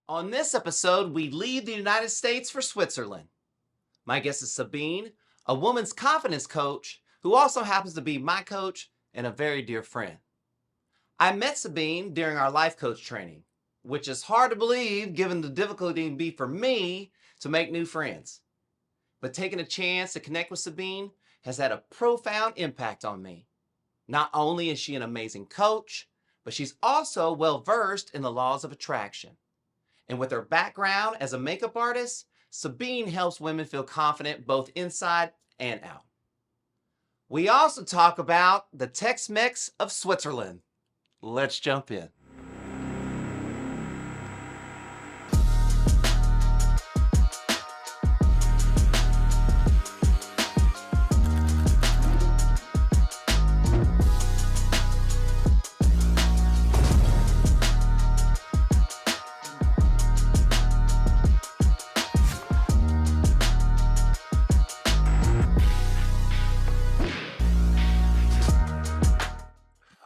On this episode, we leave the United States for Switzerland. My guest is Sabine, a woman's confidence coach who also happens to be my coach and a very dear friend. I met Sabine during our life coach training, which is hard to believe given the difficulty it can be for me to make new friends. But taking a chance to connect with Sabine has had a profound impact on me. Not only is she an amazing coach, but she's also well versed in the laws of attraction. And with her background as a makeup artist, Sabine helps women feel confident both inside and out. We also talk about the Tex Mex of Switzerland. Let's jump in.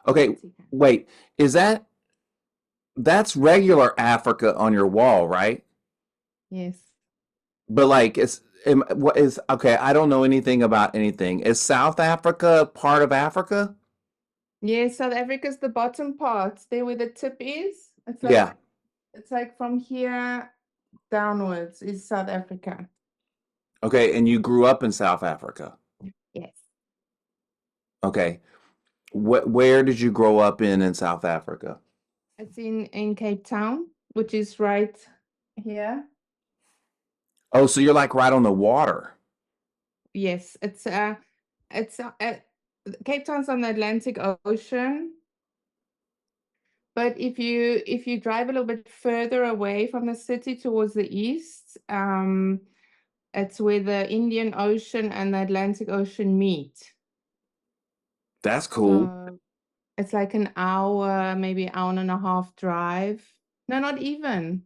Okay, wait, is that's regular Africa on your wall, right? Yes. But like what is okay, I don't know anything about anything. Is South Africa part of Africa? Yes, South Africa's the bottom part, there where the tip is. Yeah. It's like from here downwards is South Africa. Okay, and you grew up in South Africa. Yes. Okay. Where did you grow up in South Africa? It's in Cape Town, which is right here. Oh, so you're like right on the water. Yes, it's Cape Town's on the Atlantic Ocean. But if you drive a little bit further away from the city towards the east, it's where the Indian Ocean and the Atlantic Ocean meet. That's cool. So it's like an hour, maybe hour and a half drive. No, not even.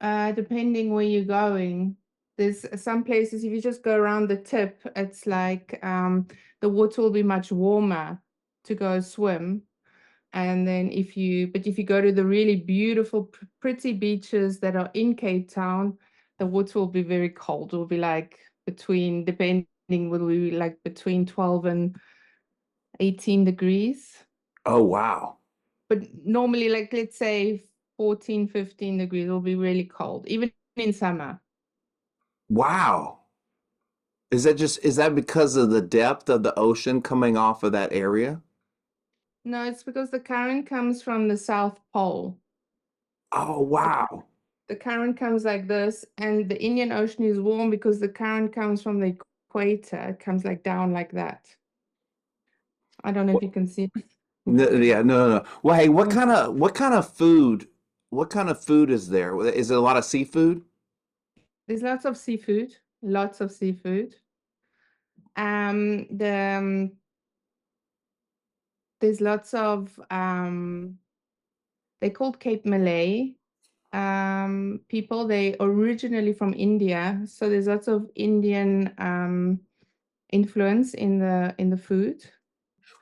Depending where you're going. There's some places, if you just go around the tip, it's like the water will be much warmer to go swim. And then if you go to the really beautiful, pretty beaches that are in Cape Town, the water will be very cold. It will be like depending, will be like between 12 and 18 degrees. Oh, wow. But normally, like let's say 14, 15 degrees will be really cold, even in summer. Wow. Is that because of the depth of the ocean coming off of that area? No, it's because the current comes from the South Pole. Oh, The, wow. the current comes like this, and the Indian Ocean is warm because the current comes from the equator. It comes like down like that. I don't know if you can see. No, yeah, no, no, no. Well, hey, Mm. what kind of food is there? Is it a lot of seafood? There's lots of seafood, lots of seafood. There's lots of they're called Cape Malay people. They originally from India, so there's lots of Indian influence in the food.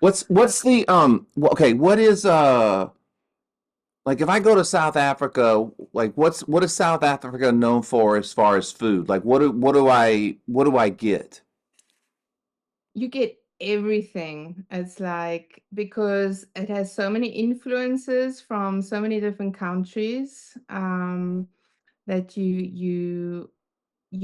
What's the okay, what is like if I go to South Africa, like what is South Africa known for as far as food? Like what do I get? You get everything. It's like because it has so many influences from so many different countries, that you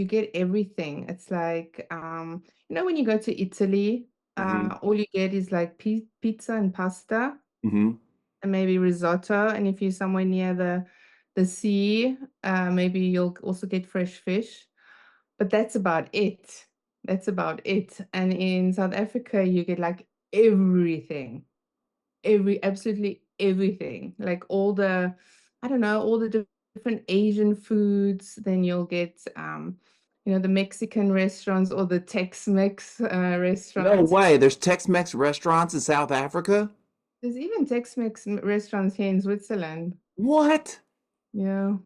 get everything. It's like when you go to Italy, Hmm. all you get is like pizza and pasta Hmm. and maybe risotto. And if you're somewhere near the sea, maybe you'll also get fresh fish. But that's about it. That's about it. And in South Africa, you get like everything, absolutely everything. Like I don't know, all the different Asian foods. Then you'll get, the Mexican restaurants or the Tex Mex No restaurants. way. There's Tex-Mex restaurants in South Africa? There's even Tex Mex restaurants here in Switzerland. What? Yeah.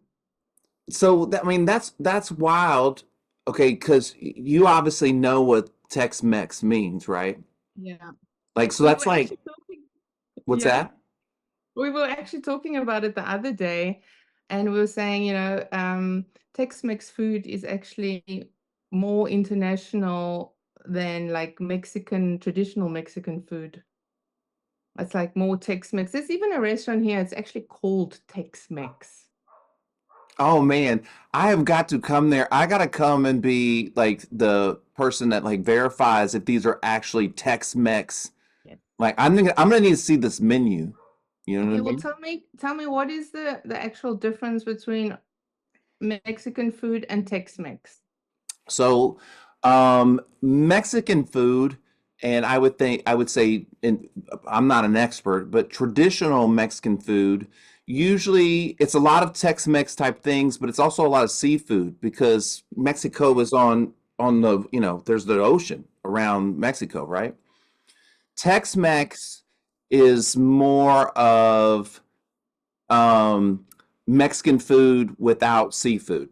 So that, I mean that's wild. Okay, because you obviously know what Tex-Mex means, right? Yeah. Like so We that's were like actually talking. what's Yeah. that? We were actually talking about it the other day. And we were saying, Tex-Mex food is actually more international than like traditional Mexican food. It's like more Tex-Mex. There's even a restaurant here. It's actually called Tex-Mex. Oh man, I have got to come there. I gotta come and be like the person that like verifies if these are actually Tex-Mex. Yes. Like I'm gonna need to see this menu. You know what Okay, I well, mean? tell me what is the actual difference between Mexican food and Tex-Mex? So, Mexican food, and I would say, and I'm not an expert, but traditional Mexican food, usually it's a lot of Tex-Mex type things, but it's also a lot of seafood because Mexico is on the, there's the ocean around Mexico, right? Tex-Mex is more of Mexican food without seafood.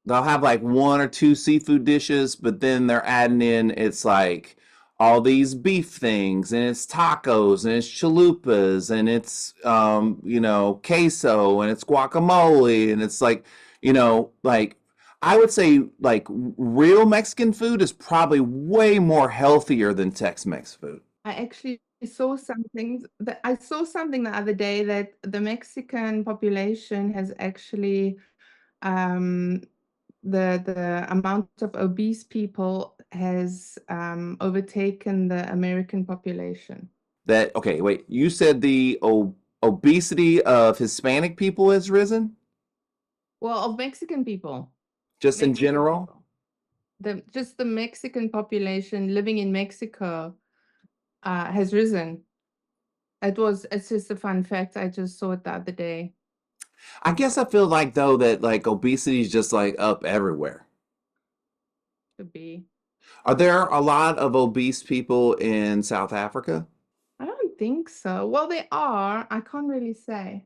They'll have like one or two seafood dishes, but then they're adding in it's like all these beef things and it's tacos and it's chalupas and it's queso and it's guacamole and it's like like I would say like real Mexican food is probably way more healthier than Tex-Mex food. I actually saw something the other day that the Mexican population has actually um, the amount of obese people has overtaken the American population. That okay, wait, you said the obesity of Hispanic people has risen Well, of Mexican people, just in Mexican general? people, the Mexican population living in Mexico has risen. It's just a fun fact. I just saw it the other day. I guess I feel like though that like obesity is just like up everywhere. To be. Are there a lot of obese people in South Africa? I don't think so. Well, they are. I can't really say.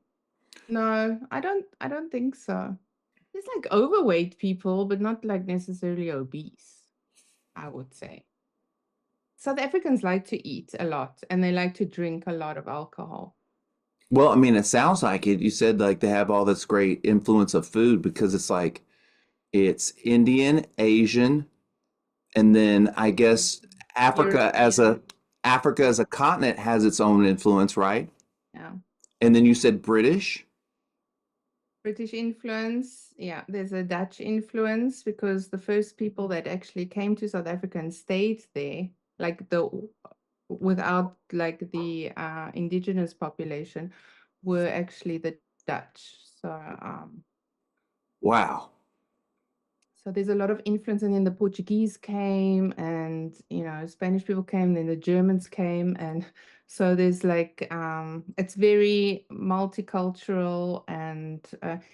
No, I don't think so. There's like overweight people, but not like necessarily obese, I would say. South Africans like to eat a lot and they like to drink a lot of alcohol. Well, I mean, it sounds like it. You said like they have all this great influence of food because it's like it's Indian, Asian, and then I guess Africa as European. a Africa as a continent has its own influence, right? Yeah. And then you said British. British influence. Yeah, there's a Dutch influence because the first people that actually came to South Africa and stayed there, like without like the indigenous population, were actually the Dutch. Wow. So there's a lot of influence, and then the Portuguese came, and Spanish people came, then the Germans came, and so there's like it's very multicultural, and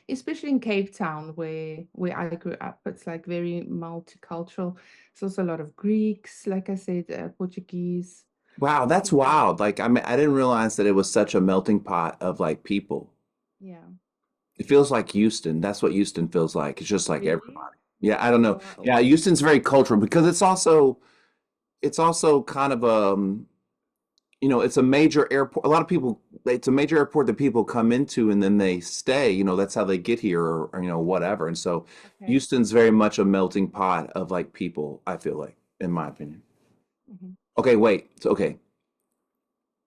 especially in Cape Town where I grew up, it's like very multicultural. There's also a lot of Greeks, like I said, Portuguese. Wow, that's wild. Like I mean, I didn't realize that it was such a melting pot of like people. Yeah, It feels like Houston. That's what Houston feels like. It's just like really. everybody. Yeah, I don't know. Wow. Yeah, Houston's very cultural because it's also kind of it's a major airport. A lot of people it's a major airport that people come into and then they stay. That's how they get here or whatever. And so Okay. Houston's very much a melting pot of like people, I feel like, in my opinion. Mhm. Okay, wait. Okay.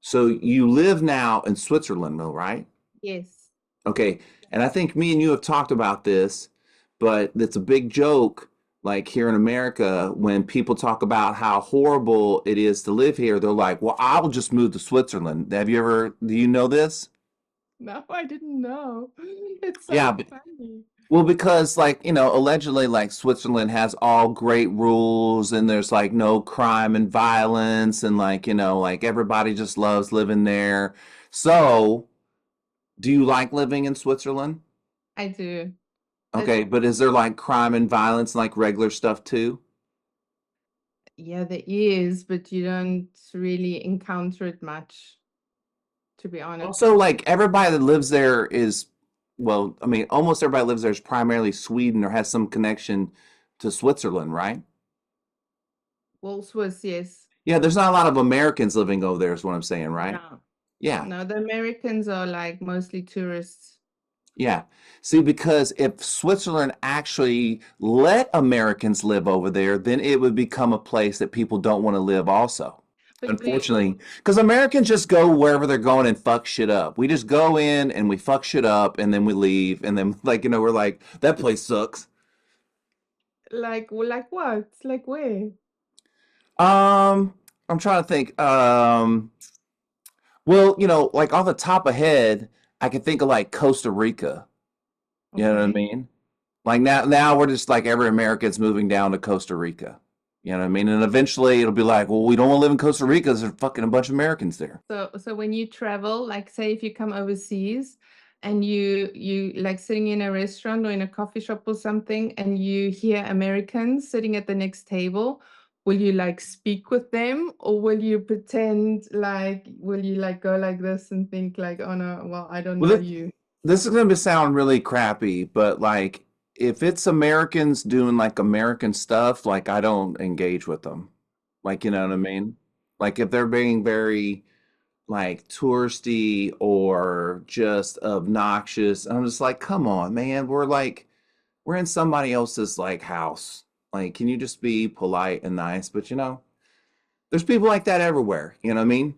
So you live now in Switzerland, though, right? Yes. Okay, and I think me and you have talked about this, but it's a big joke, like here in America, when people talk about how horrible it is to live here, they're like, well, I'll just move to Switzerland. Do you know this? No, I didn't know. It's Yeah, so but, funny. well, because like, allegedly like Switzerland has all great rules and there's like no crime and violence and like, like everybody just loves living there. So, do you like living in Switzerland? I do. Okay, but is there like crime and violence, like regular stuff too? Yeah, there is, but you don't really encounter it much, to be honest. Also, like everybody that lives there is, well, I mean, almost everybody lives there is primarily Sweden or has some connection to Switzerland, right? Well, Swiss, yes. Yeah, there's not a lot of Americans living over there, is what I'm saying, right? No, Yeah. no, the Americans are like mostly tourists. Yeah. See, because if Switzerland actually let Americans live over there, then it would become a place that people don't want to live also. But we Unfortunately, because Americans just go wherever they're going and fuck shit up. We just go in and we fuck shit up and then we leave and then we're like, that place sucks. like what? Like where? I'm trying to think. Well, like off the top of head, I can think of like Costa Rica. You know what I Okay. mean? Like now we're just like every American's moving down to Costa Rica. You know what I mean? And eventually it'll be like, well, we don't want to live in Costa Rica. There's fucking a bunch of Americans there. So when you travel, like say if you come overseas and you like sitting in a restaurant or in a coffee shop or something and you hear Americans sitting at the next table, will you like speak with them or will you pretend like will you like go like this and think like, oh no, well, I don't Well, know you. this is going to sound really crappy, but like if it's Americans doing like American stuff, like I don't engage with them. Like, you know what I mean? Like if they're being very like touristy or just obnoxious, I'm just like, come on, man. We're in somebody else's like house. Like, can you just be polite and nice? But there's people like that everywhere. You know what I mean?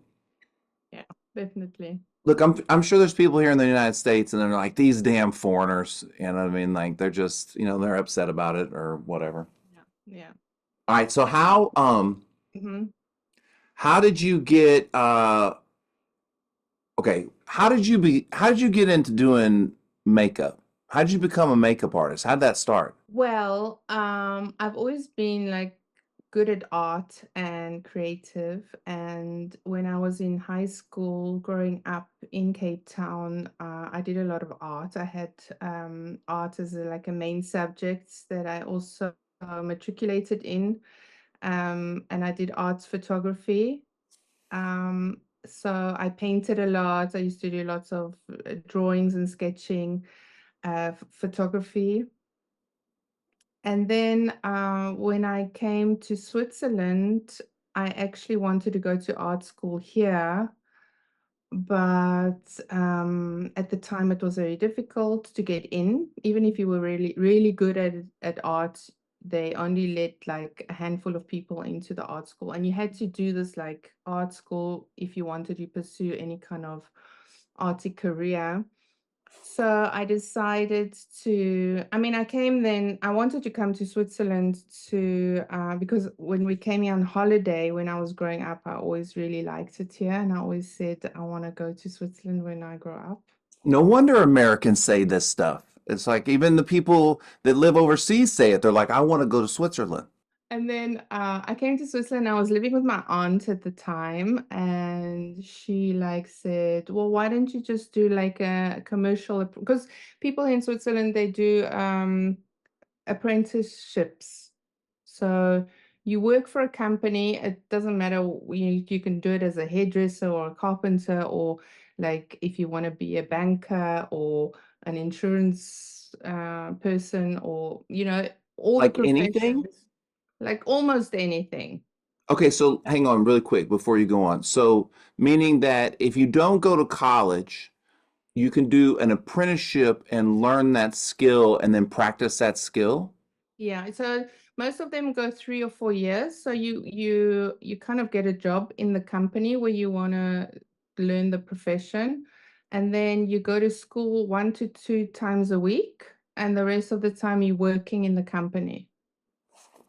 Yeah, definitely. Look, I'm sure there's people here in the United States and they're like these damn foreigners. You know what I mean? Like they're just, they're upset about it or whatever. Yeah. Yeah. All right, so And how did you get okay, how did you get into doing makeup? How did you become a makeup artist? How'd that start? Well, I've always been like good at art and creative. And when I was in high school, growing up in Cape Town, I did a lot of art. I had art as like a main subject that I also matriculated in. And I did arts photography. So I painted a lot. I used to do lots of drawings and sketching, photography. And then when I came to Switzerland, I actually wanted to go to art school here, but at the time it was very difficult to get in. Even if you were really, really good at art, they only let like a handful of people into the art school. And you had to do this like art school if you wanted to pursue any kind of arty career. So I decided to, I mean, I wanted to come to Switzerland because when we came here on holiday, when I was growing up, I always really liked it here. And I always said, I want to go to Switzerland when I grow up. No wonder Americans say this stuff. It's like even the people that live overseas say it. They're like, I want to go to Switzerland. And then I came to Switzerland. I was living with my aunt at the time, and she like said, "Well, why don't you just do like a commercial?" Because people in Switzerland they do apprenticeships. So you work for a company. It doesn't matter. You can do it as a hairdresser or a carpenter, or like if you want to be a banker or an insurance person, or all the Like anything? professions, like almost anything. Okay, so hang on really quick before you go on. So, meaning that if you don't go to college, you can do an apprenticeship and learn that skill and then practice that skill? Yeah, so most of them go 3 or 4 years. So you kind of get a job in the company where you want to learn the profession, and then you go to school 1 to 2 times a week, and the rest of the time you're working in the company. So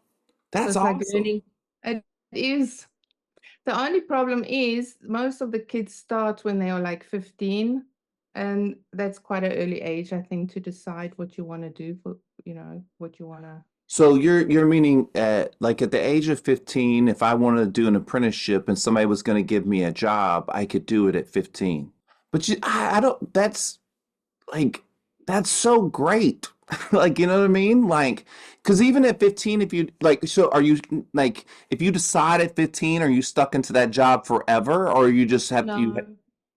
That's it's like awesome. learning. It is. The only problem is most of the kids start when they are like 15, and that's quite an early age, I think, to decide what you want to do for, what you want to. So you're meaning at like at the age of 15, if I wanted to do an apprenticeship and somebody was going to give me a job, I could do it at 15. But I don't, like, that's so great. Like, you know what I mean? Like, because even at 15, if you like, so are you like, if you decide at 15, are you stuck into that job forever or you just have you, No.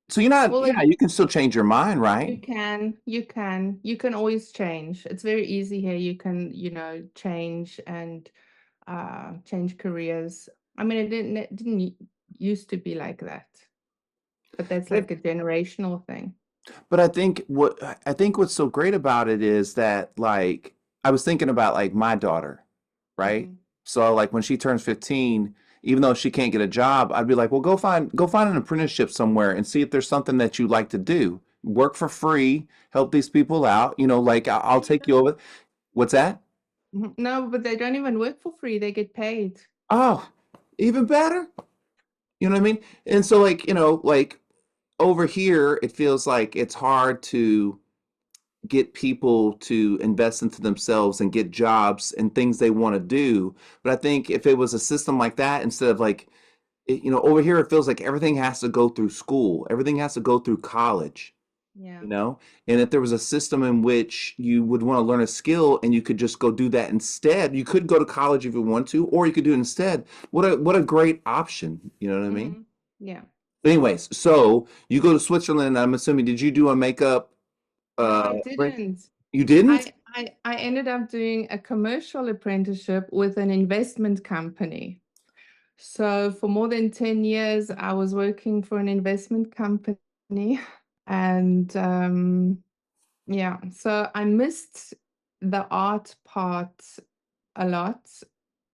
so you're not, Well, yeah, you can still change your mind, right? you can always change. It's very easy here. You can, change and change careers. I mean, it didn't used to be like that, but that's like a generational thing. But I think what's so great about it is that like I was thinking about like my daughter, right? Mm. So like when she turns 15, even though she can't get a job, I'd be like, well, go find an apprenticeship somewhere and see if there's something that you like to do. Work for free, help these people out. You know, like I'll Really take you don't. over. What's that? No, but they don't even work for free. They get paid. Oh, even better. You know what I mean? And so like, you know, like over here, it feels like it's hard to get people to invest into themselves and get jobs and things they want to do. But I think if it was a system like that, instead of like, you know, over here, it feels like everything has to go through school, everything has to go through college, Yeah. you know? And if there was a system in which you would want to learn a skill and you could just go do that instead, you could go to college if you want to, or you could do it instead. What a great option. You know what I mean? Hmm. Yeah. Anyways, so you go to Switzerland, I'm assuming, did you do a makeup No, I right? didn't. You didn't? I ended up doing a commercial apprenticeship with an investment company. So for more than 10 years, I was working for an investment company. And yeah, so I missed the art part a lot.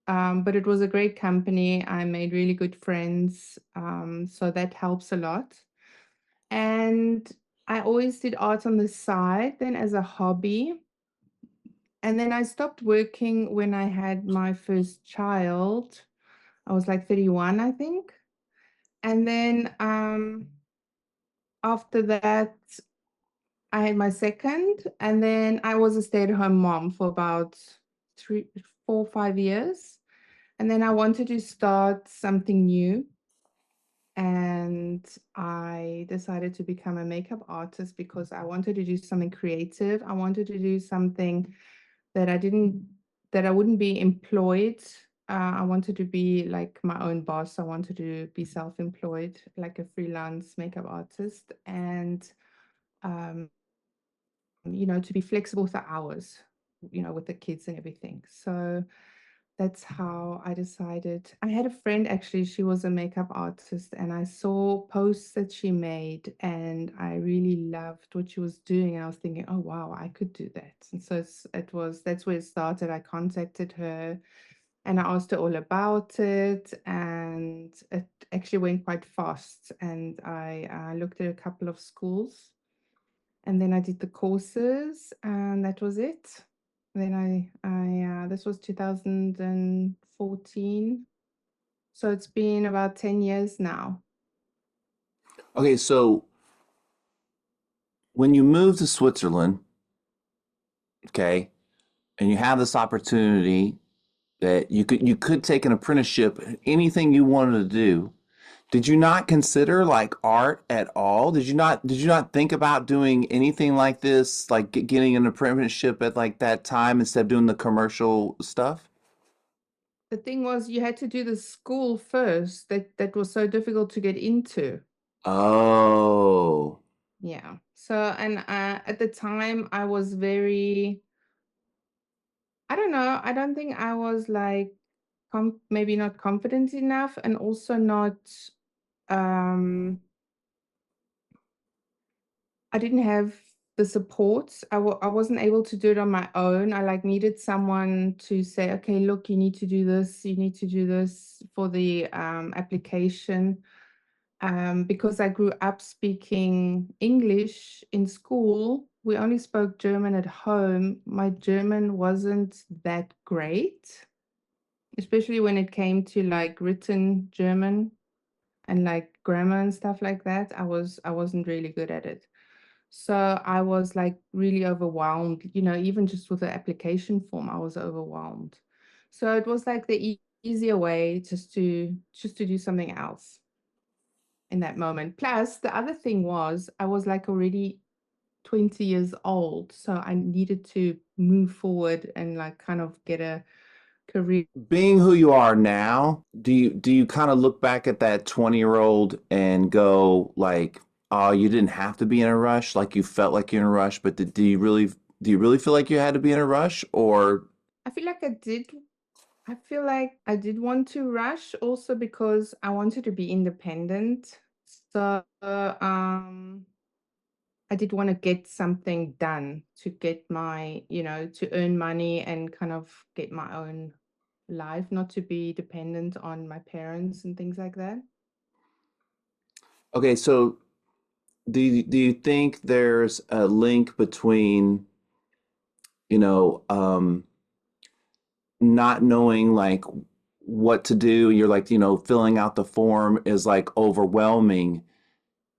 But it was a great company. I made really good friends. So that helps a lot. And I always did art on the side, then as a hobby. And then I stopped working when I had my first child. I was like 31, I think. And then after that, I had my second, and then I was a stay-at-home mom for about 4 or 5 years. And then I wanted to start something new. And I decided to become a makeup artist because I wanted to do something creative. I wanted to do something that that I wouldn't be employed. I wanted to be like my own boss. I wanted to be self-employed, like a freelance makeup artist, and um, to be flexible with the hours, with the kids and everything. So that's how I decided. I had a friend actually, she was a makeup artist, and I saw posts that she made, and I really loved what she was doing. And I was thinking, oh wow, I could do that. And so that's where it started. I contacted her and I asked her all about it, and it actually went quite fast. And I looked at a couple of schools, and then I did the courses, and that was it. Then this was 2014. So it's been about 10 years now. Okay, so when you move to Switzerland, okay, and you have this opportunity that you could take an apprenticeship, anything you wanted to do, did you not consider like art at all? Did you not think about doing anything like this, like getting an apprenticeship at like that time instead of doing the commercial stuff? The thing was, you had to do the school first. That was so difficult to get into. Oh. Yeah. So, and at the time, I was very, I don't know, I don't think I was like, maybe not confident enough, and also not, um, I didn't have the support. I wasn't able to do it on my own. I like needed someone to say, okay, look, you need to do this. You need to do this for the application. Because I grew up speaking English in school, we only spoke German at home. My German wasn't that great, especially when it came to like written German and like grammar and stuff like that. I wasn't really good at it. So I was like really overwhelmed, even just with the application form, I was overwhelmed. So it was like the easier way just to do something else in that moment. Plus, the other thing was I was like already 20 years old, so I needed to move forward and like kind of get a career. Being who you are now, do you kind of look back at that 20-year-old and go like, oh, you didn't have to be in a rush, like you felt like you're in a rush, but do you really feel like you had to be in a rush or I feel like I feel like I did want to rush also because I wanted to be independent. So I did want to get something done to get my, to earn money and kind of get my own life, not to be dependent on my parents and things like that. Okay, so do you think there's a link between, you know, not knowing like what to do? You're like, filling out the form is like overwhelming,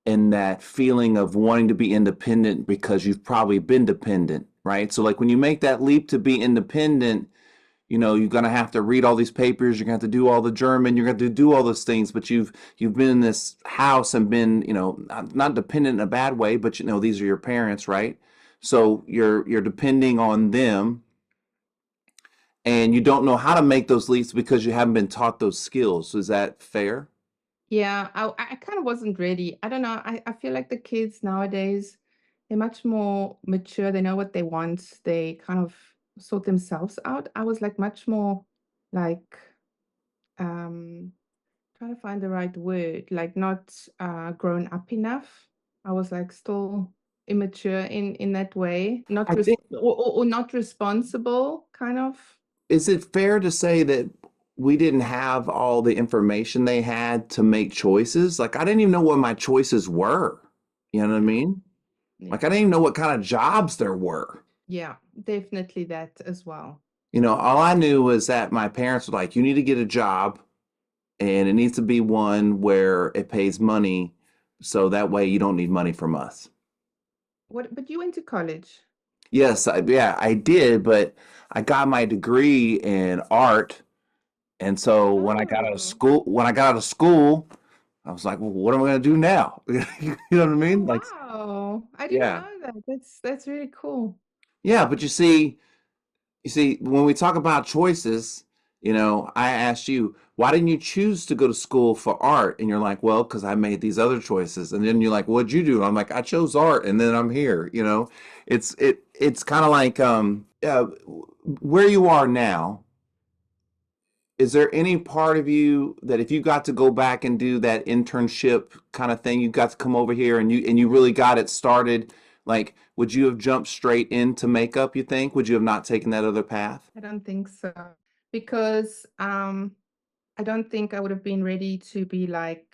and that feeling of wanting to be independent because you've probably been dependent, right? So like when you make that leap to be independent, you're gonna have to read all these papers, you're gonna have to do all the German, you're gonna have to do all those things, but you've been in this house and been, not dependent in a bad way, but these are your parents, right? So you're depending on them, and you don't know how to make those leaps because you haven't been taught those skills. Is that fair? Yeah, I kind of wasn't ready. I don't know. I feel like the kids nowadays, they're much more mature. They know what they want. They kind of sort themselves out. I was like much more like um trying to find the right word, like not grown up enough. I was like still immature in that way, not I think, or not responsible, kind of. is it fair to say that we didn't have all the information they had to make choices? Like I didn't even know what my choices were. You know what I Yeah, mean? Like yeah, I didn't even know what kind of jobs there were. yeah, definitely that as well. All I knew was that my parents were like, you need to get a job, and it needs to be one where it pays money, so that way you don't need money from us. What? But you went to college. Yes, yeah, I did, but I got my degree in art, and so Oh, when I got out of school, I was like, well, what am I going to do now? You know what I oh mean? Like, wow! I didn't yeah, know that. That's really cool. yeah, but you see, when we talk about choices, I asked you, why didn't you choose to go to school for art? And you're like, well, because I made these other choices. And then you're like, what'd you do? And I'm like, I chose art, and then I'm here. It's kind of like where you are now. Is there any part of you that if you got to go back and do that internship kind of thing, you got to come over here and you really got it started, like would you have jumped straight into makeup, you think? Would you have not taken that other path? I don't think so because I don't think I would have been ready to be like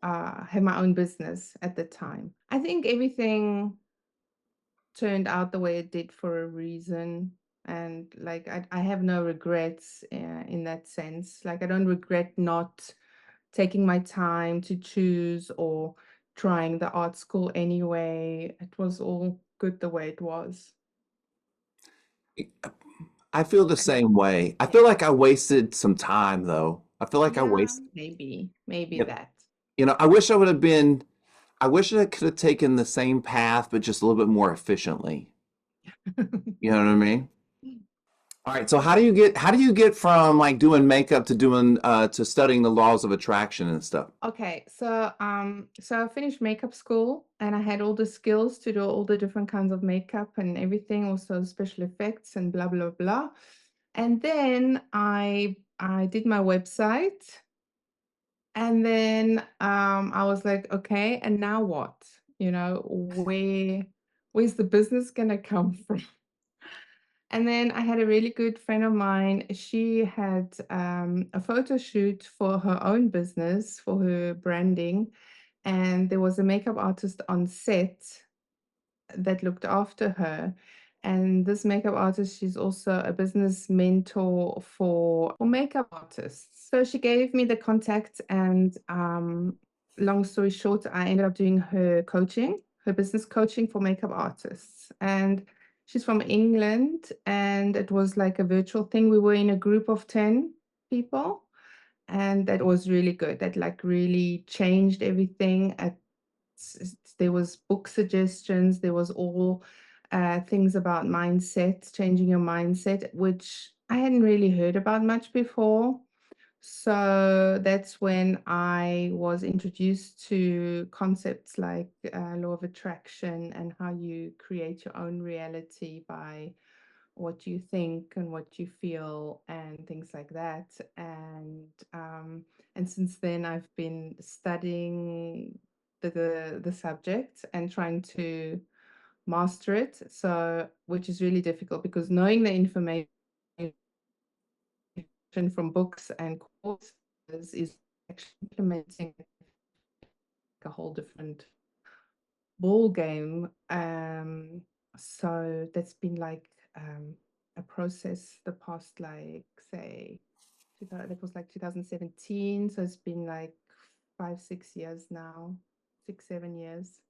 have my own business at the time. I think everything turned out the way it did for a reason. And like I have no regrets in that sense. Like I don't regret not taking my time to choose or trying the art school anyway. It was all good the way it was. I feel the And same way. I yeah, feel like I wasted some time though. I feel like I yeah, wasted, maybe you know, that. I wish I would have been, I wish I could have taken the same path, but just a little bit more efficiently. You know what I mean? All right, so how do you get from like doing makeup to doing to studying the laws of attraction and stuff? Okay, so I finished makeup school and I had all the skills to do all the different kinds of makeup and everything, also special effects and blah blah blah. And then I did my website and then I was like, okay, and now what? Where's the business gonna come from? And then I had a really good friend of mine. She had a photo shoot for her own business, for her branding. And there was a makeup artist on set that looked after her. And this makeup artist, she's also a business mentor for makeup artists. So she gave me the contact, and long story short, I ended up doing her coaching, her business coaching for makeup artists. And she's from England, and it was like a virtual thing. We were in a group of 10 people, and that was really good. That like really changed everything. There was book suggestions. There was all things about mindset, changing your mindset, which I hadn't really heard about much before. So that's when I was introduced to concepts like law of attraction and how you create your own reality by what you think and what you feel and things like that. And since then, I've been studying the subject and trying to master it. So, which is really difficult because knowing the information from books and courses is actually implementing a whole different ball game. So that's been like a process the past, like, say, that was like 2017. So it's been like 5, 6 years now, 6, 7 years.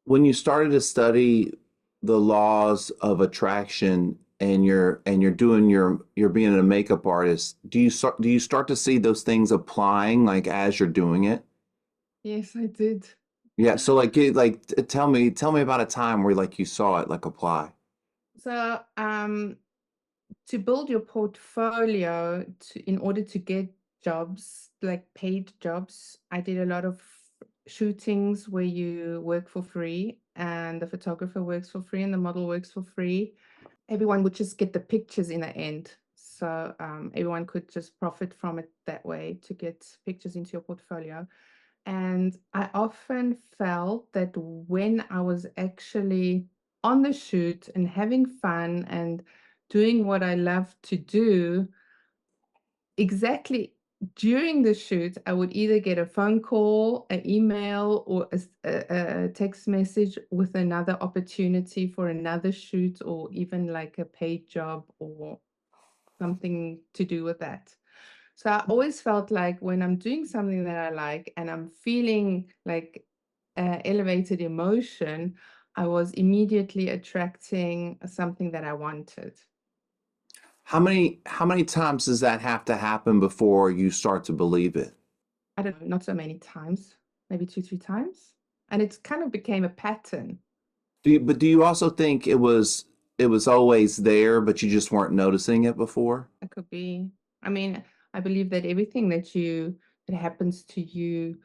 When you started to study the laws of attraction and you're doing you're being a makeup artist, do you start to see those things applying like as you're doing it? Yes, I did. Yeah, so tell me about a time where like you saw it like apply. So to build your portfolio in order to get jobs, like paid jobs, I did a lot of shootings where you work for free and the photographer works for free and the model works for free. Everyone would just get the pictures in the end. So everyone could just profit from it that way to get pictures into your portfolio. And I often felt that when I was actually on the shoot and having fun and doing what I love to do, exactly during the shoot, I would either get a phone call, an email, or a text message with another opportunity for another shoot, or even like a paid job or something to do with that. So I always felt like when I'm doing something that I like and I'm feeling like elevated emotion, I was immediately attracting something that I wanted. How many times does that have to happen before you start to believe it? I don't know, not so many times, maybe 2, 3 times. And it kind of became a pattern. Do you also think it was always there, but you just weren't noticing it before? It could be, I mean, I believe that everything that happens to you,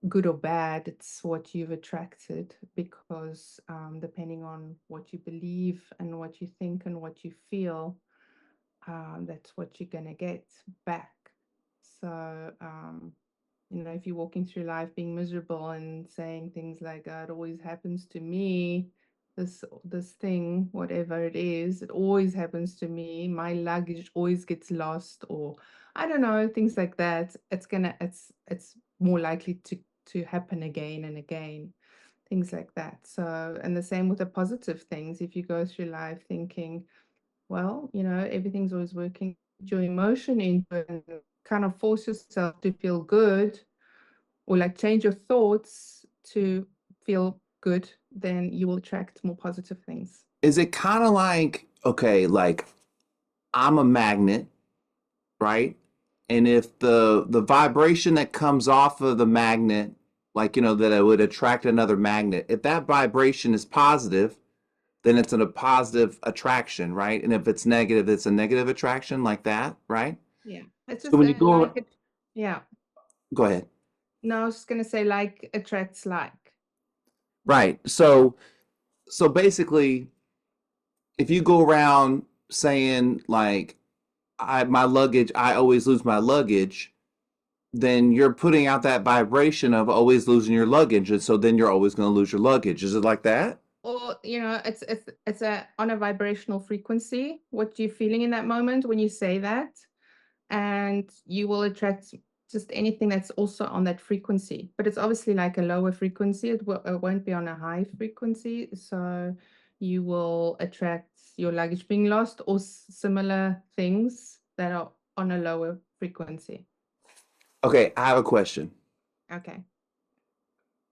good or bad, it's what you've attracted because depending on what you believe and what you think and what you feel, that's what you're gonna get back. So, if you're walking through life being miserable and saying things like, "It always happens to me, this thing, whatever it is, it always happens to me. My luggage always gets lost," or I don't know, things like that. It's more likely to happen again and again, things like that. So, and the same with the positive things. If you go through life thinking, well, everything's always working, put your emotion into it and kind of force yourself to feel good or like change your thoughts to feel good, then you will attract more positive things. Is it kind of like, okay, like I'm a magnet, right? And if the vibration that comes off of the magnet, like that it would attract another magnet, if that vibration is positive, then it's a positive attraction, right? And if it's negative, it's a negative attraction, like that, right? Yeah. It's So just when you like go, it. Yeah. go ahead. No, I was just gonna say like attracts like. Right. So basically, if you go around saying like I always lose my luggage, then you're putting out that vibration of always losing your luggage, and so then you're always going to lose your luggage. Is it like that? Or it's a on a vibrational frequency, what you're feeling in that moment when you say that. And you will attract just anything that's also on that frequency. But it's obviously like a lower frequency. It won't be on a high frequency. So you will attract your luggage being lost or similar things that are on a lower frequency. Okay, I have a question, Okay.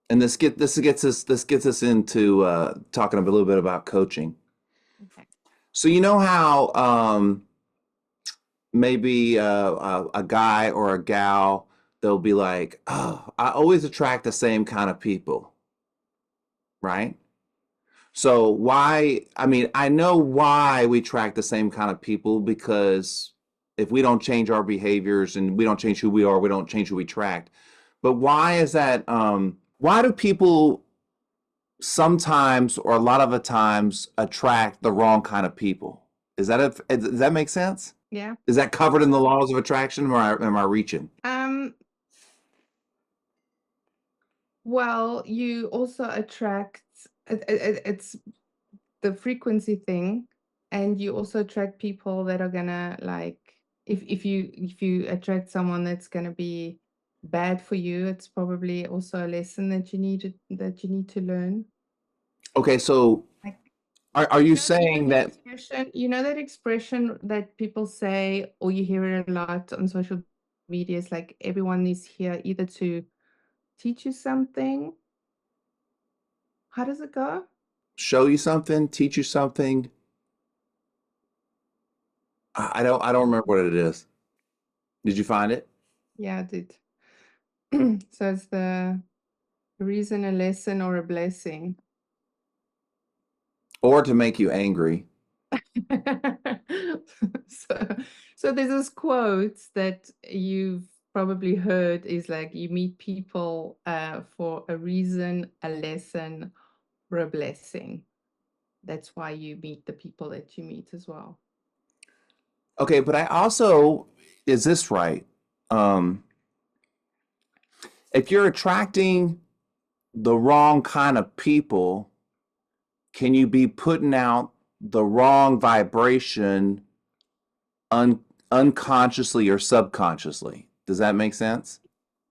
and this gets us into talking a little bit about coaching. Okay. So you know how maybe a guy or a gal, they'll be like, "Oh, I always attract the same kind of people," right? So why, I mean, I know why we attract the same kind of people, because if we don't change our behaviors and we don't change who we are, we don't change who we attract. But why is that? Why do people sometimes or a lot of the times attract the wrong kind of people? Does that make sense? Yeah. Is that covered in the laws of attraction, or am I reaching? Well, you also attract it's the frequency thing, and you also attract people that are gonna like, if you attract someone that's gonna be bad for you, it's probably also a lesson that you need to learn. Okay, so Like, are you you know, saying the that? expression, you know that expression that people say, or you hear it a lot on social media, is like everyone is here either to teach you something. How does it go? Show you something, teach you something. I don't remember what it is. Did you find it? Yeah, I did. So it's the reason, a lesson, or a blessing. Or to make you angry? So, so there's this quote that you've probably heard is like, you meet people for a reason, a lesson, or a blessing. That's why you meet the people that you meet as well. Okay, but I also, is this right? Um, if you're attracting the wrong kind of people, can you be putting out the wrong vibration un unconsciously or subconsciously? Does that make sense?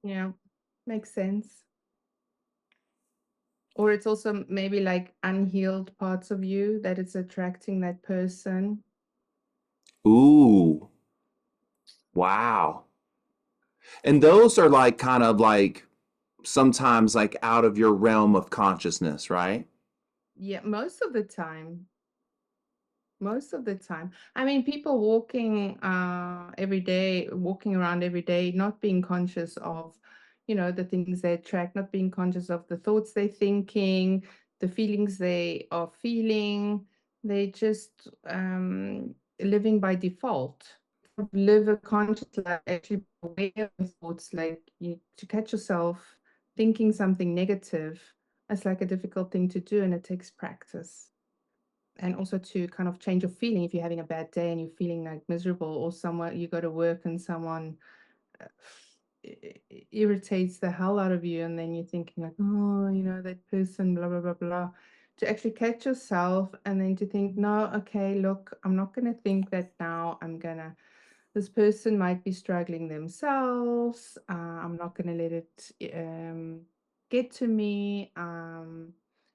Yeah, makes sense. Or it's also maybe like unhealed parts of you that it's attracting that person. Ooh, wow. And those are like kind of like sometimes like out of your realm of consciousness, right? Yeah, most of the time. Most of the time. I mean, people walking every day, walking around every day, not being conscious of, you know, the things they attract, not being conscious of the thoughts they're thinking, the feelings they are feeling. They just living by default. Live a conscious life, actually aware of thoughts, like you to catch yourself thinking something negative. It's like a difficult thing to do, and it takes practice. And also to kind of change your feeling if you're having a bad day and you're feeling like miserable, or someone, you go to work and someone uh, irritates the hell out of you, and then you're thinking like, oh, you know, that person, blah blah blah blah. To actually catch yourself and then to think, no, okay, look, I'm not going to think that now. This person might be struggling themselves. I'm not going to let it get to me.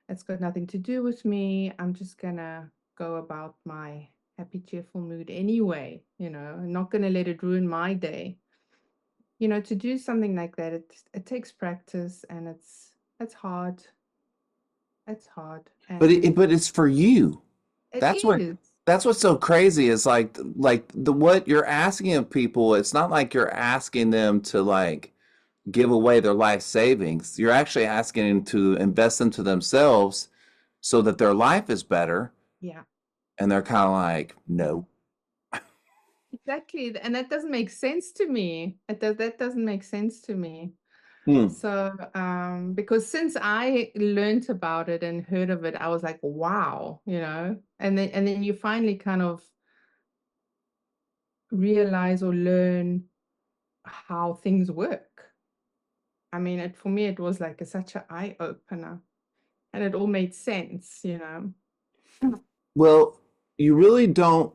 It's got nothing to do with me. I'm just going to go about my happy, cheerful mood anyway. You know, I'm not going to let it ruin my day. You know, to do something like that, it takes practice, and it's hard. It's hard. And But it's for you. it That's what is. that's what's so crazy is like the what you're asking of people, it's not like you're asking them to like give away their life savings. You're actually asking them to invest into themselves so that their life is better. Yeah. And they're kind of like, no. Exactly. And that doesn't make sense to me. That doesn't make sense to me. Hmm. So, because since I learned about it and heard of it, I was like, wow, you know, and then you finally kind of realize or learn how things work. I mean, for me, it was like such an eye opener, and it all made sense, you know. Well, you really don't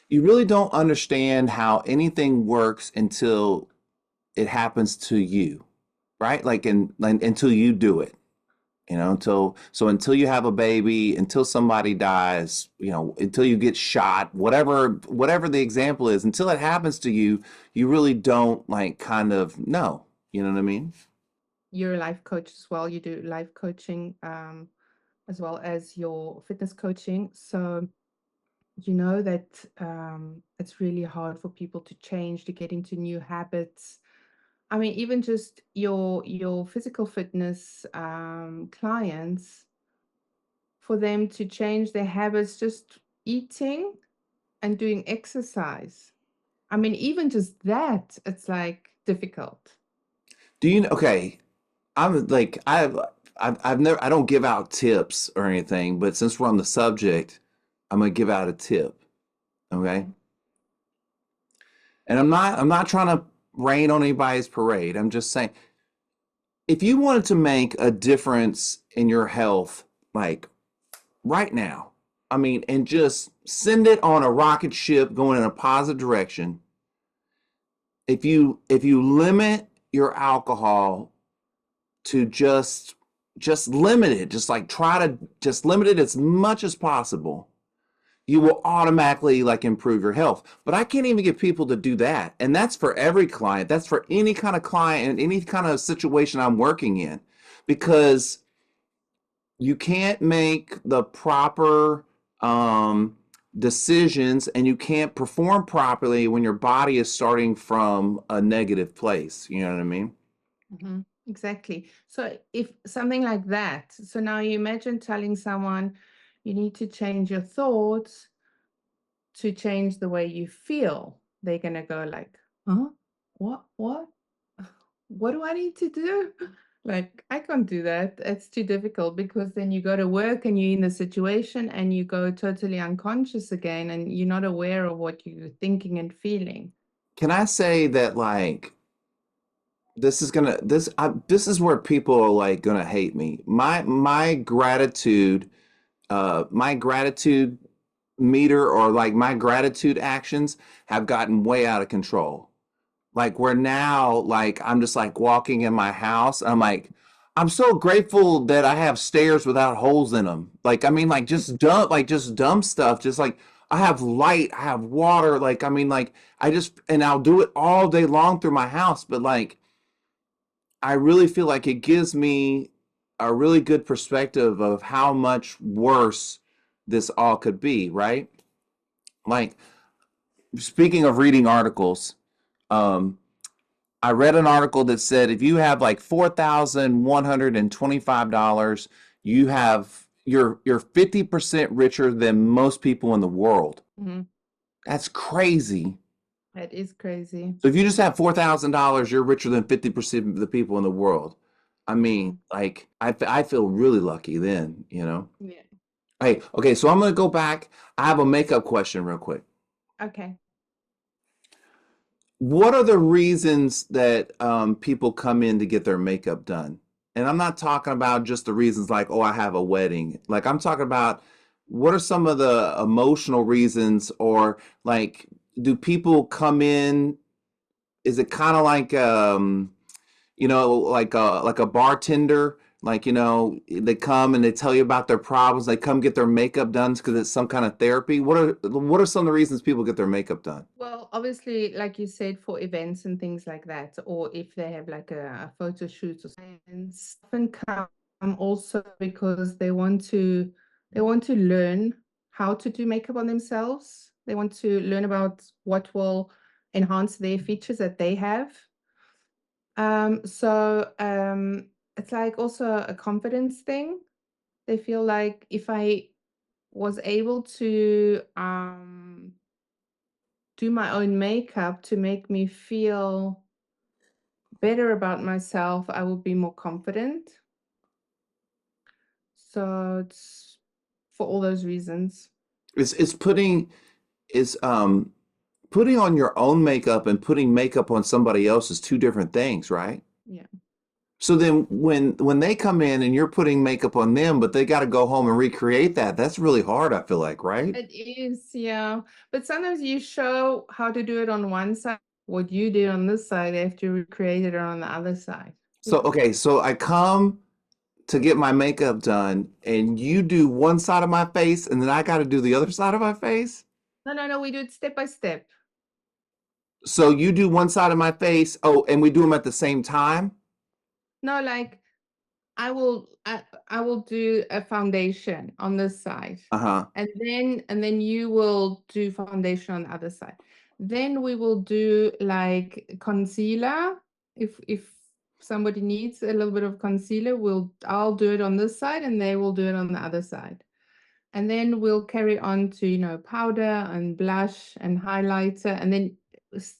you really don't understand how anything works until it happens to you, right? Like until you do it. Until you have a baby, until somebody dies, until you get shot, whatever the example is, until it happens to you, you really don't like kind of know. You know what I mean? You're a life coach as well. You do life coaching, as well as your fitness coaching. So you know that it's really hard for people to change, to get into new habits. I mean, even just your physical fitness clients, for them to change their habits, just eating and doing exercise. I mean, even just that, it's like difficult. Do you know? Okay, I'm like I've never I don't give out tips or anything, but since we're on the subject, I'm gonna give out a tip. Okay, Okay. and I'm not trying to rain on anybody's parade. I'm just saying if you wanted to make a difference in your health, like right now. I mean, and just send it on a rocket ship going in a positive direction. If you limit your alcohol to just limit it, just like try to just limit it as much as possible, you will automatically like improve your health. But I can't even get people to do that. And that's for every client. That's for any kind of client, any kind of situation I'm working in, because you can't make the proper decisions and you can't perform properly when your body is starting from a negative place. You know what I mean? Mhm. Exactly. So if something like that, so now you imagine telling someone you need to change your thoughts to change the way you feel. They're gonna go like, huh? What? What do I need to do? Like, I can't do that. It's too difficult because then you go to work and you're in the situation and you go totally unconscious again and you're not aware of what you're thinking and feeling. Can I say that like this is where people are like gonna hate me. My gratitude meter, or like my gratitude actions have gotten way out of control. Like where now, like I'm just like walking in my house. I'm like, I'm so grateful that I have stairs without holes in them. Like I mean, like just dumb stuff. Just like I have light, I have water. Like I mean, like and I'll do it all day long through my house. But like I really feel like it gives me a really good perspective of how much worse this all could be, right? Like speaking of reading articles, um, I read an article that said if you have like $4,125, you're 50% richer than most people in the world. Mhm. That's crazy. That is crazy. So if you just have $4,000, you're richer than 50% of the people in the world. I mean, Mhm. like I feel really lucky then, you know. Yeah. Hey, okay, so I'm gonna go back. I have a makeup question real quick. Okay. What are the reasons that people come in to get their makeup done? And I'm not talking about just the reasons like, oh, I have a wedding. Like I'm talking about what are some of the emotional reasons, or like do people come in? Is it kind of like like a bartender, like they come and they tell you about their problems, they come get their makeup done because it's some kind of therapy. What are some of the reasons people get their makeup done? Well, obviously, like you said, for events and things like that, or if they have like a photo shoot or something, often come also because they want to learn how to do makeup on themselves. They want to learn about what will enhance their features that they have. So it's like also a confidence thing. They feel like if I was able to do my own makeup to make me feel better about myself, I will be more confident. So it's for all those reasons. It's putting on your own makeup and putting makeup on somebody else is two different things, right? Yeah. So then when they come in and you're putting makeup on them, but they got to go home and recreate that, that's really hard, I feel like, right? It is, yeah. But sometimes you show how to do it on one side, what you did on this side, they have to recreate it on the other side. So Yeah. okay, so I come to get my makeup done and you do one side of my face and then I got to do the other side of my face. No, we do it step by step. So you do one side of my face, oh, and we do them at the same time? No, like I will do a foundation on this side, Uh-huh. and then you will do foundation on the other side. Then we will do like concealer. If somebody needs a little bit of concealer, I'll do it on this side and they will do it on the other side. And then we'll carry on to, powder and blush and highlighter. And then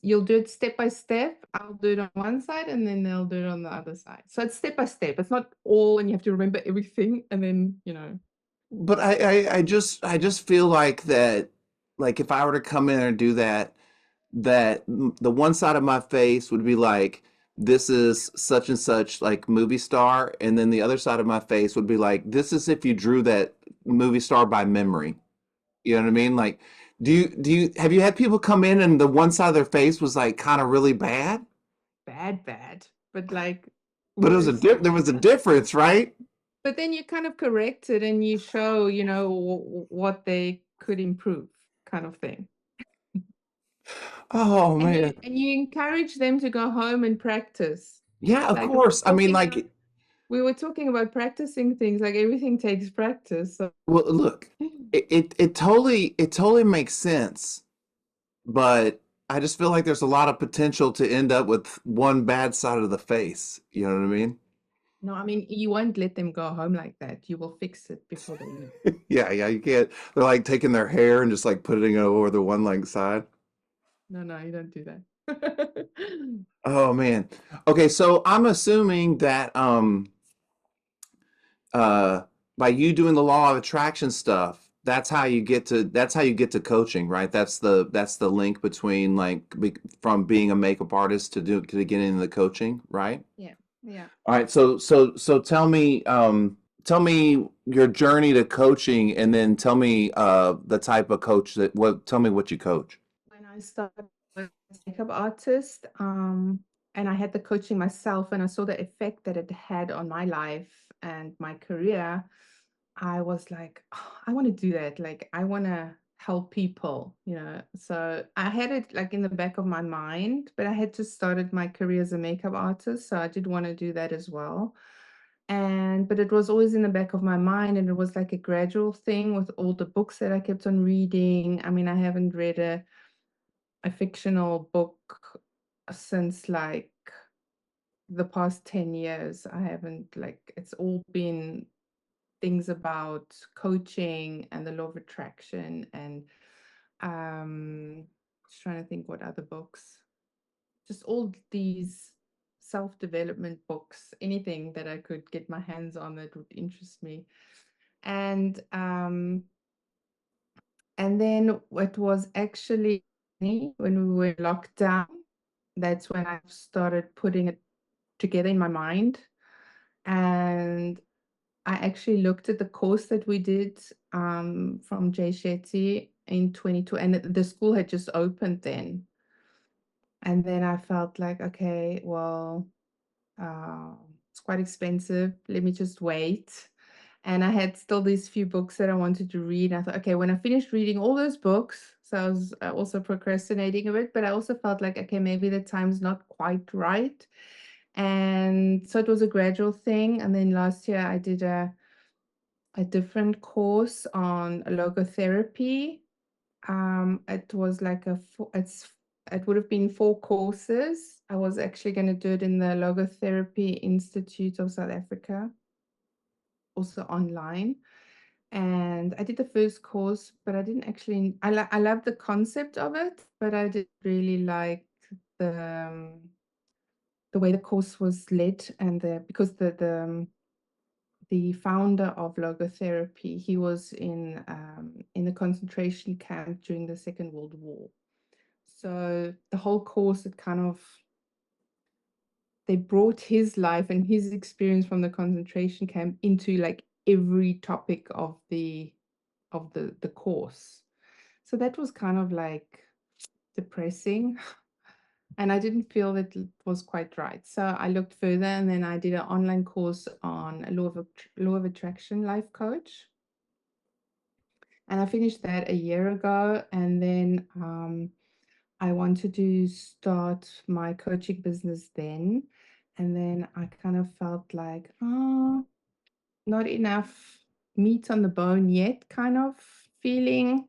you'll do it step by step. I'll do it on one side and then they'll do it on the other side. So it's step by step. It's not all, and you have to remember everything. And then. But I just feel like that, like if I were to come in and do that, the one side of my face would be like this is such and such like movie star, and then the other side of my face would be like, this is if you drew that movie star by memory. You know what I mean? Like, have you had people come in and the one side of their face was like kind of really bad, bad, but like but worse. there was a difference, right? But then you kind of correct it and you show, what they could improve, kind of thing. Oh And man. you encourage them to go home and practice. Yeah, of Like course. I mean, like, we were talking about practicing things, like everything takes practice. So. well, look, it totally makes sense, but I just feel like there's a lot of potential to end up with one bad side of the face. You know what I mean? No, I mean, you won't let them go home like that. You will fix it before they leave. Yeah, yeah, you can't. They're like taking their hair and just like putting it over the one like side. No, you don't do that. Oh man. Okay, so I'm assuming that uh by you doing the law of attraction stuff, that's how you get to coaching, right? That's the link between from being a makeup artist to getting into the coaching, right? Yeah. All right, so tell me your journey to coaching, and then tell me the type of coach tell me what you coach. When I started as a makeup artist, and I had the coaching myself, and I saw the effect that it had on my life and my career, I was like, "Oh, I want to do that. Like, I want to help people. So I had it like in the back of my mind, but I had just started my career as a makeup artist, so I did want to do that as well. But it was always in the back of my mind, and it was like a gradual thing with all the books that I kept on reading. I mean, I haven't read a fictional book since like the past 10 years. I haven't, like, it's all been things about coaching and the law of attraction, and just trying to think what other books, just all these self-development books, anything that I could get my hands on that would interest me. And then it was actually when we were locked down, that's when I started putting it together in my mind. And I actually looked at the course that we did from Jay Shetty in 22, and the school had just opened then. And then I felt like, okay, well, it's quite expensive. Let me just wait. And I had still these few books that I wanted to read. I thought, okay, when I finished reading all those books, so I was also procrastinating a bit, but I also felt like, okay, maybe the time's not quite right. And so it was a gradual thing. And then last year I did a different course on logotherapy. It was like it would have been 4 courses. I was actually going to do it in the Logotherapy Institute of South Africa, also online. And I did the first course, but I didn't actually, I love the concept of it, but I didn't really like the way the course was led, and because the founder of logotherapy, he was in the concentration camp during the Second World War. So the whole course, they brought his life and his experience from the concentration camp into like every topic of the course. So that was kind of like depressing. And I didn't feel that it was quite right. So I looked further, and then I did an online course on a law of attraction life coach. And I finished that a year ago. And then I wanted to start my coaching business then. And then I kind of felt like, oh, not enough meat on the bone yet, kind of feeling.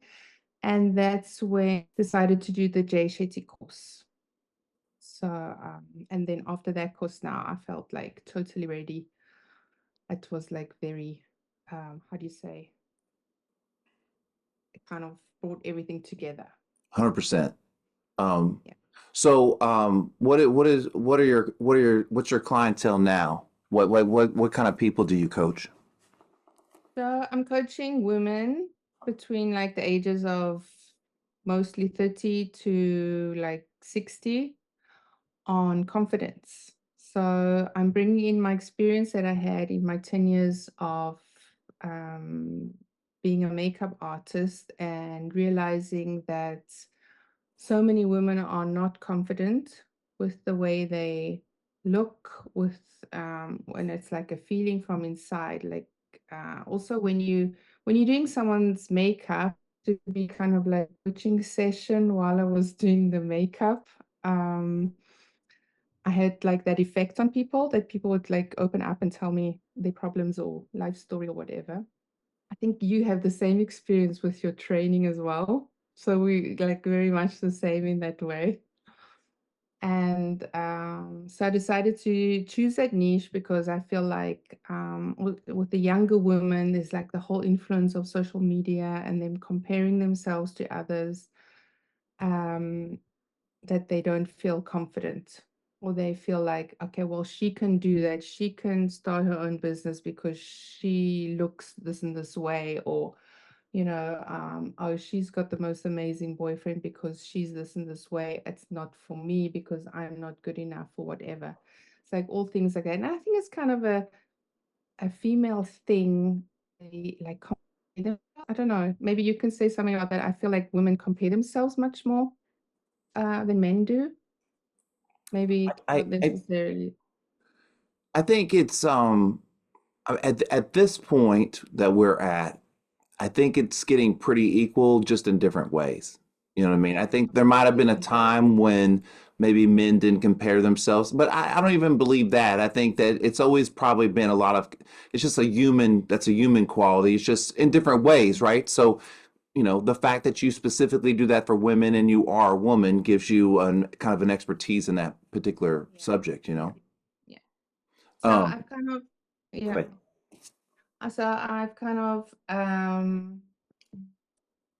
And that's when I decided to do the Jay Shetty course. So, and then after that course now, I felt like totally ready. It was like very, how do you say? It kind of brought everything together. 100%. Yeah. So what's your clientele now? What kind of people do you coach? So I'm coaching women between like the ages of mostly 30 to like 60 on confidence. So I'm bringing in my experience that I had in my 10 years of being a makeup artist and realizing that so many women are not confident with the way they look, with when it's like a feeling from inside. Like also when you're doing someone's makeup, to be kind of like coaching session while I was doing the makeup. I had like that effect on people, that people would like open up and tell me their problems or life story or whatever. I think you have the same experience with your training as well. So we like very much the same in that way. And so I decided to choose that niche because I feel like with the younger women, there's like the whole influence of social media and them comparing themselves to others. That they don't feel confident, or they feel like, okay, well, she can do that. She can start her own business because she looks this and this way, or, oh, she's got the most amazing boyfriend because she's this and this way. It's not for me because I'm not good enough or whatever. It's like all things like that. And I think it's kind of a female thing. Like, I don't know, maybe you can say something about that. I feel like women compare themselves much more than men do. Maybe I, not I necessarily. I think it's at this point that we're at, I think it's getting pretty equal, just in different ways. You know what I mean? I think there might have been a time when maybe men didn't compare themselves, but I don't even believe that. I think that it's always probably been a lot of, it's just that's a human quality. It's just in different ways, right? So, the fact that you specifically do that for women and you are a woman gives you kind of an expertise in that particular Yeah, subject, you yeah, know? yeah. So Um, I've kind of, go yeah. ahead. So I've kind of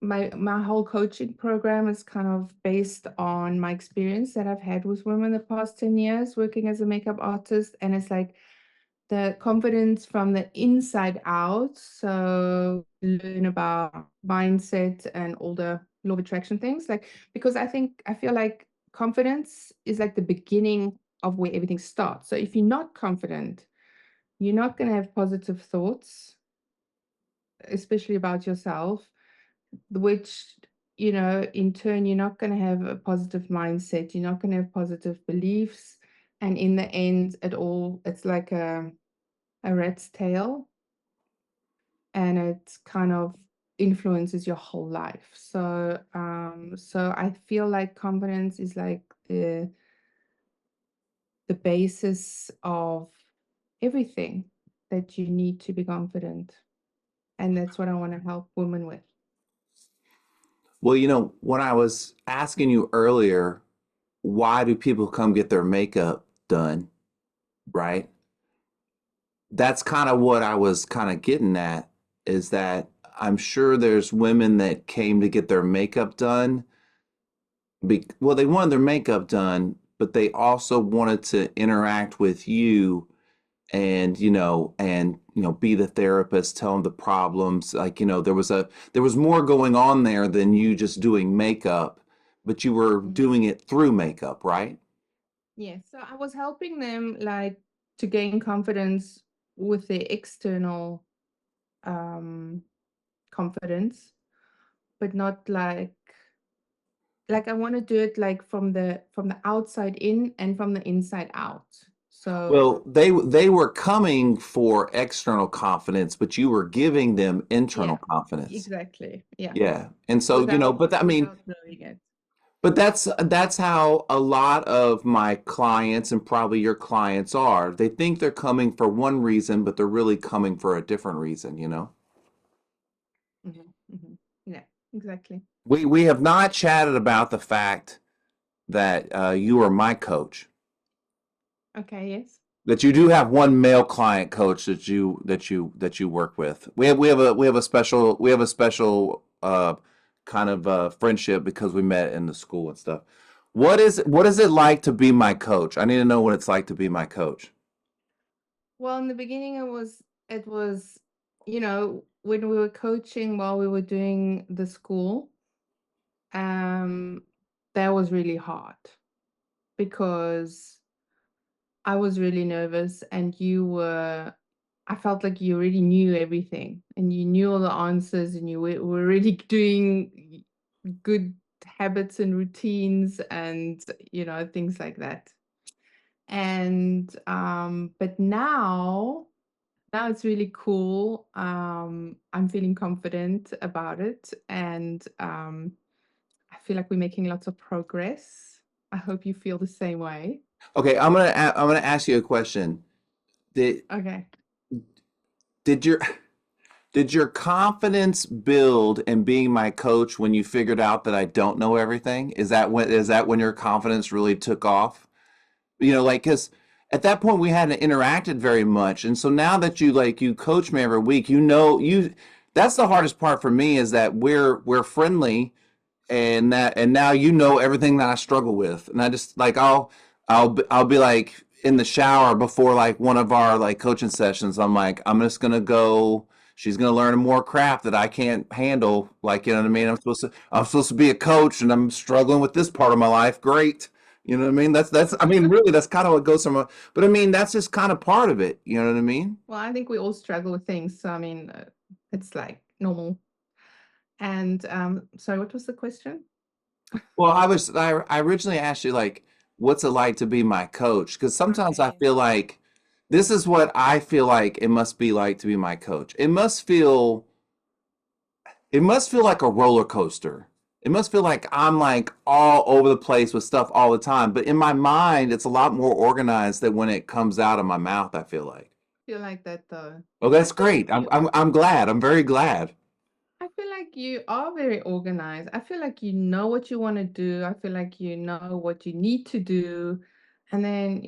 my whole coaching program is kind of based on my experience that I've had with women the past 10 years working as a makeup artist. And it's like the confidence from the inside out. So learn about mindset and all the law of attraction things. Like, because I feel like confidence is like the beginning of where everything starts. So if you're not confident, you're not going to have positive thoughts, especially about yourself, which, in turn, you're not going to have a positive mindset. You're not going to have positive beliefs. And in the end, it's like a rat's tail, and it kind of influences your whole life. So I feel like confidence is like the basis of everything that you need to be confident. And that's what I want to help women with. Well, when I was asking you earlier, why do people come get their makeup done, right? That's kind of what I was kind of getting at, is that I'm sure there's women that came to get their makeup done. Well, they wanted their makeup done, but they also wanted to interact with you and be the therapist, tell them the problems. Like, there was more going on there than you just doing makeup, but you were Mhm. doing it through makeup, right? Yeah, so I was helping them like to gain confidence with their external um confidence, but not like I want to do it like from the outside in and from the inside out. So Well, they were coming for external confidence, but you were giving them internal yeah, confidence. exactly. Yeah. Yeah. And so, Without but I mean, without knowing it. but that's how a lot of my clients and probably your clients are. They think they're coming for one reason, but they're really coming for a different reason, you know? Yeah, exactly. We have not chatted about the fact that you are my coach. Okay, yes. That you do have one male client coach that you work with. We have a special kind of friendship because we met in the school and stuff. What is it like to be my coach? I need to know what it's like to be my coach. Well, in the beginning it was, when we were coaching while we were doing the school, um, that was really hard because I was really nervous, and I felt like you already knew everything, and you knew all the answers, and you were already doing good habits and routines and, things like that. And but now it's really cool. I'm feeling confident about it, and I feel like we're making lots of progress. I hope you feel the same way. Okay, I'm gonna ask you a question. Did Okay. did your did your confidence build in being my coach when you figured out that I don't know everything? Is that when your confidence really took off? Like, because at that point we hadn't interacted very much, and so now that you coach me every week, that's the hardest part for me, is that we're friendly, and now you know everything that I struggle with, and I just like I'll be like in the shower before like one of our like coaching sessions. I'm like, I'm just gonna go. She's gonna learn more crap that I can't handle. Like, you know what I mean? I'm supposed to be a coach, and I'm struggling with this part of my life. Great. You know what I mean? That's I mean, really, that's kind of what goes from but I mean, that's just kind of part of it. You know what I mean? Well, I think we all struggle with things. So, I mean, it's like normal. And sorry, what was the question? Well, I originally asked you like, what's it like to be my coach? Because sometimes I Okay. feel like this is what I feel like it must be like to be my coach. It must feel like a roller coaster. It must feel like I'm like all over the place with stuff all the time. But in my mind, it's a lot more organized than when it comes out of my mouth, I feel like. Feel like that though. Oh, I that's feel like great. I'm you I'm I'm glad. I'm very glad. I feel like you are very organized. I feel like you know what you want to do. I feel like you know what you need to do. And then,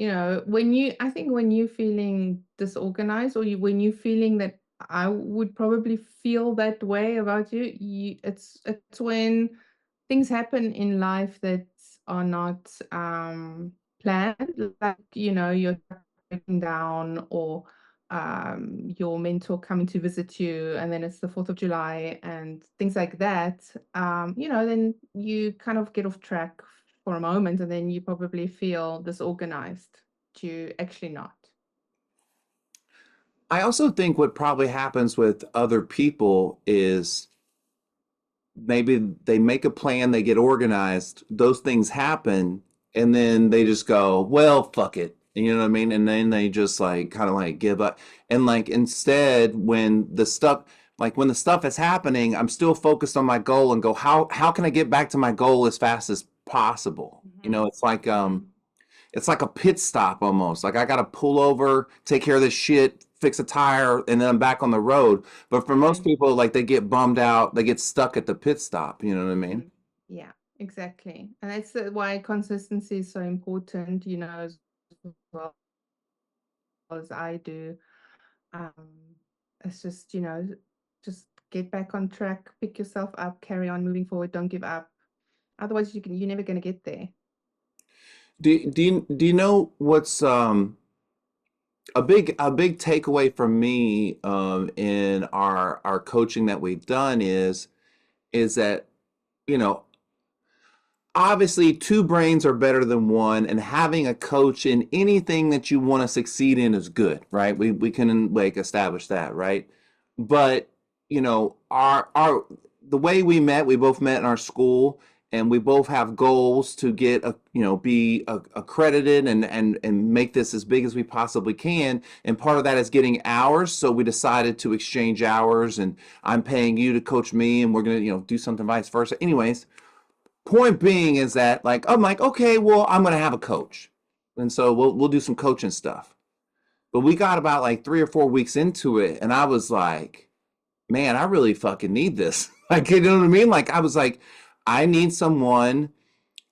I think when you're feeling disorganized, or when you're feeling that I would probably feel that way about you, it's when things happen in life that are not planned, like, you're breaking down, or your mentor coming to visit you, and then it's the 4th of July and things like that, then you kind of get off track for a moment, and then you probably feel disorganized, but you actually not. I also think what probably happens with other people is maybe they make a plan, they get organized, those things happen, and then they just go, well, fuck it. You know what I mean? And then they just like kind of like give up. And like instead, when the stuff is happening, I'm still focused on my goal and go, how can I get back to my goal as fast as possible? Hmm. Hmm. It's like a pit stop almost. Like I gotta pull over, take care of this shit, fix a tire, and then I'm back on the road. But for most Right. people, like they get bummed out, they get stuck at the pit stop. You know what I mean? Mhm. Yeah, exactly. And that's why consistency is so important, as well as I do. Um, it's just, just get back on track, pick yourself up, carry on moving forward, don't give up. Otherwise, you're never going to get there. Do you know what's a big takeaway from me in our coaching that we've done is that you know obviously two brains are better than one, and having a coach in anything that you want to succeed in is good, right? We can like establish that, right? But our the way we both met in our school, and we both have goals to get be accredited and make this as big as we possibly can, and part of that is getting hours. So we decided to exchange hours, and I'm paying you to coach me, and we're gonna do something vice versa. Anyways, point being is that like I'm like, okay, well, I'm gonna have a coach, and so we'll do some coaching stuff. But we got about like 3 or 4 weeks into it, and I was like, man, I really fucking need this. Like, you know what I mean? Like, I was like, I need someone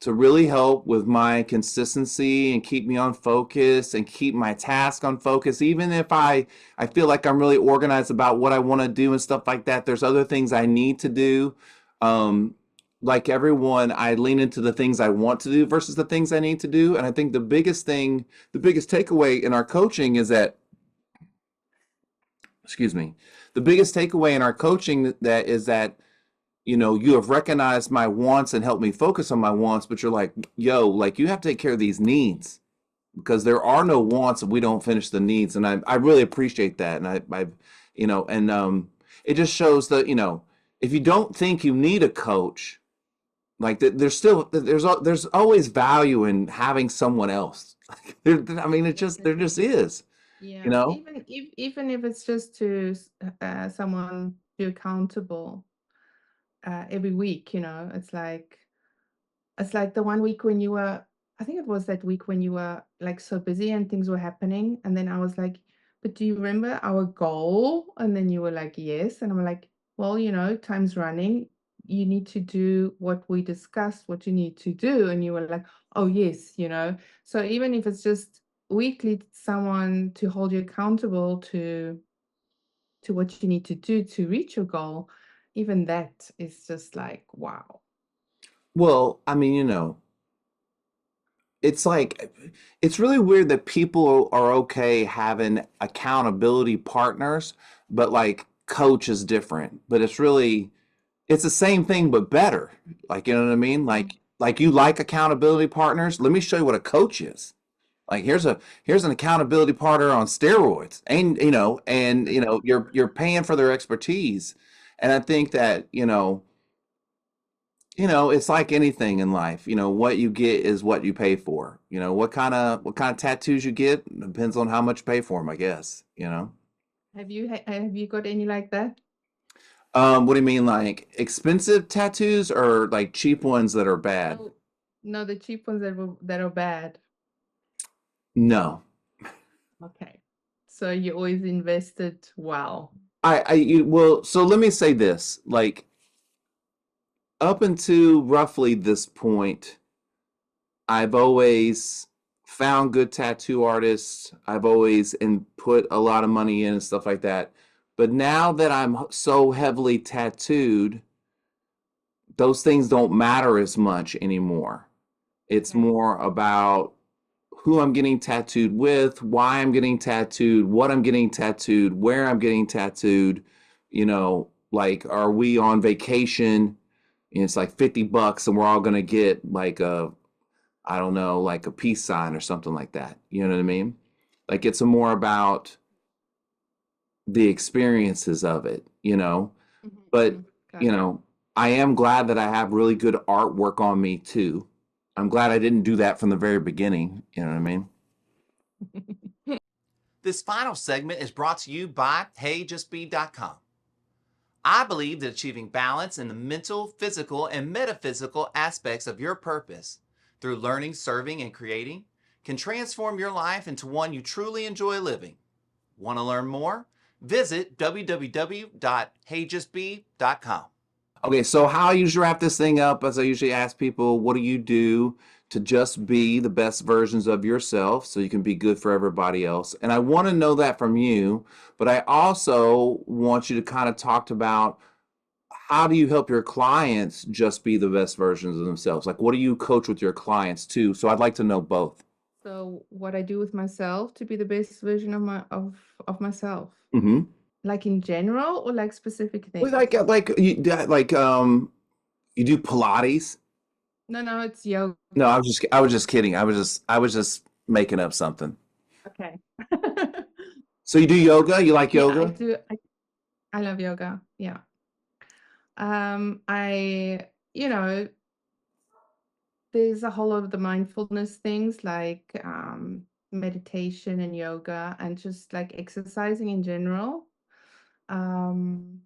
to really help with my consistency and keep me on focus and keep my task on focus. Even if I feel like I'm really organized about what I want to do and stuff like that, there's other things I need to do. Um, like everyone, I lean into the things I want to do versus the things I need to do. And I think the biggest takeaway in our coaching is that, excuse me, the biggest takeaway in our coaching that is that you have recognized my wants and helped me focus on my wants, but you're like, yo, like you have to take care of these needs. because there are no wants if we don't finish the needs. And I really appreciate that. And I you know, and it just shows that, you know, if you don't think you need a coach, like there's still there's always value in having someone else. I mean, there Definitely. just is, you Yeah, know. even if it's just to someone be accountable every week, you know, it's like the one week when you were, I think it was that week when you were like so busy and things were happening, and then I was like, but do you remember our goal? And then you were like, yes, and I'm like, well, you know, time's running. You need to do what we discussed, what you need to do, and you were like, oh yes, you know. So even if it's just weekly, someone to hold you accountable to what you need to do to reach your goal, even that is just like, wow. Well, I mean, you know, it's like it's really weird that people are okay having accountability partners, but like coach is different. But it's the same thing but better. Like, you know what I mean? Mm. Like you like accountability partners? Let me show you what a coach is. Like here's an accountability partner on steroids. And you know, you're paying for their expertise. And I think that, it's like anything in life. You know, what you get is what you pay for. You know, what kind of tattoos you get depends on how much you pay for them, I guess, you know. Have you got any like that? What do you mean, like expensive tattoos or like cheap ones that are bad? No, no, the cheap ones that are bad. No. Okay. So you always invested well. Well, so let me say this, like up until roughly this point, I've always found good tattoo artists. I've always put a lot of money in and stuff like that. But now that I'm so heavily tattooed, those things don't matter as much anymore. It's Okay. more about who I'm getting tattooed with, why I'm getting tattooed, what I'm getting tattooed, where I'm getting tattooed. Like, are we on vacation? And it's like $50 and we're all gonna get like I don't know, like a peace sign or something like that. You know what I mean? Like it's more about the experiences of it, you know. But, Mhm. you Got it. know, I am glad that I have really good artwork on me too. I'm glad I didn't do that from the very beginning. You know what I mean? This final segment is brought to you by HeyJustBe.com. I believe that achieving balance in the mental, physical, and metaphysical aspects of your purpose through learning, serving, and creating can transform your life into one you truly enjoy living. Want to learn more? Visit www.heyjustbe.com. Okay, so how I usually wrap this thing up, as I usually ask people, what do you do to just be the best versions of yourself so you can be good for everybody else? And I want to know that from you, but I also want you to kind of talk about how do you help your clients just be the best versions of themselves? Like, what do you coach with your clients too? So I'd like to know both. So what I do with myself to be the best version of myself, Mm-hmm. like in general or like specific Well, things? you do Pilates. No, no, it's yoga. No, I was just kidding. I was just making up something. Okay. So you do yoga? You like Yeah, I yoga? do. I love yoga. Yeah. You know, there's a whole lot of the mindfulness things like meditation and yoga and just like exercising in general. Um,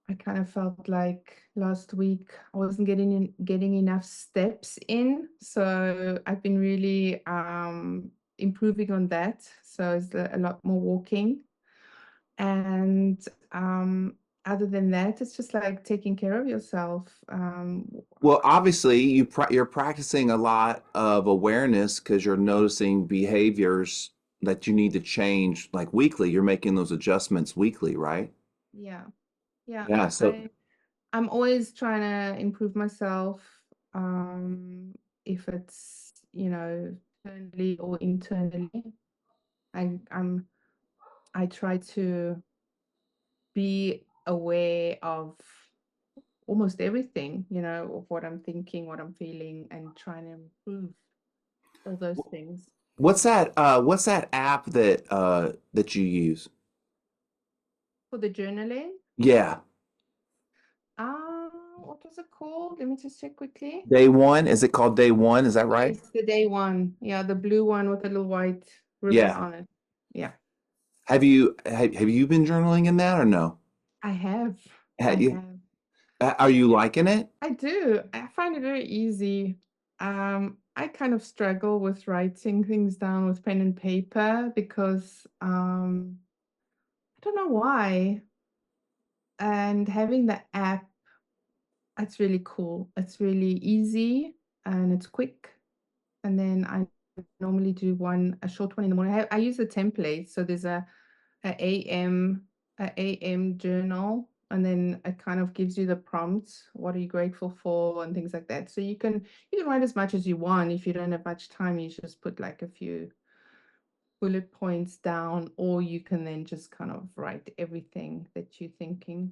I kind of felt like last week I wasn't getting enough steps in, so I've been really improving on that. So it's a lot more walking, and other than that, it's just like taking care of yourself. Well, obviously, you're practicing a lot of awareness because you're noticing behaviors that you need to change like weekly. You're making those adjustments weekly, right? Yeah, yeah. Yeah. So, I'm always trying to improve myself. Um, if it's, you know, externally or internally, I I'm I try to be aware of almost everything, you know, of what I'm thinking, what I'm feeling, and trying to improve all those things. What's that app that you use? For the journaling. Yeah. What was it called? Let me just check quickly. Day One. Is it called Day One? Is that right? Yes, the day one. Yeah, the blue one with the little white ribbon Yeah. on it. Yeah, Have you been journaling in that or no? I have. Ha- I you- have. Are you liking it? I do. I find it very easy. I kind of struggle with writing things down with pen and paper because I don't know why. And having the app, it's really cool. It's really easy and it's quick. And then I normally do a short one in the morning. I use a template. So there's a AM a AM journal, and then it kind of gives you the prompts. What are you grateful for, and things like that. So you can write as much as you want. If you don't have much time, you just put like a few bullet points down, or you can then just kind of write everything that you're thinking.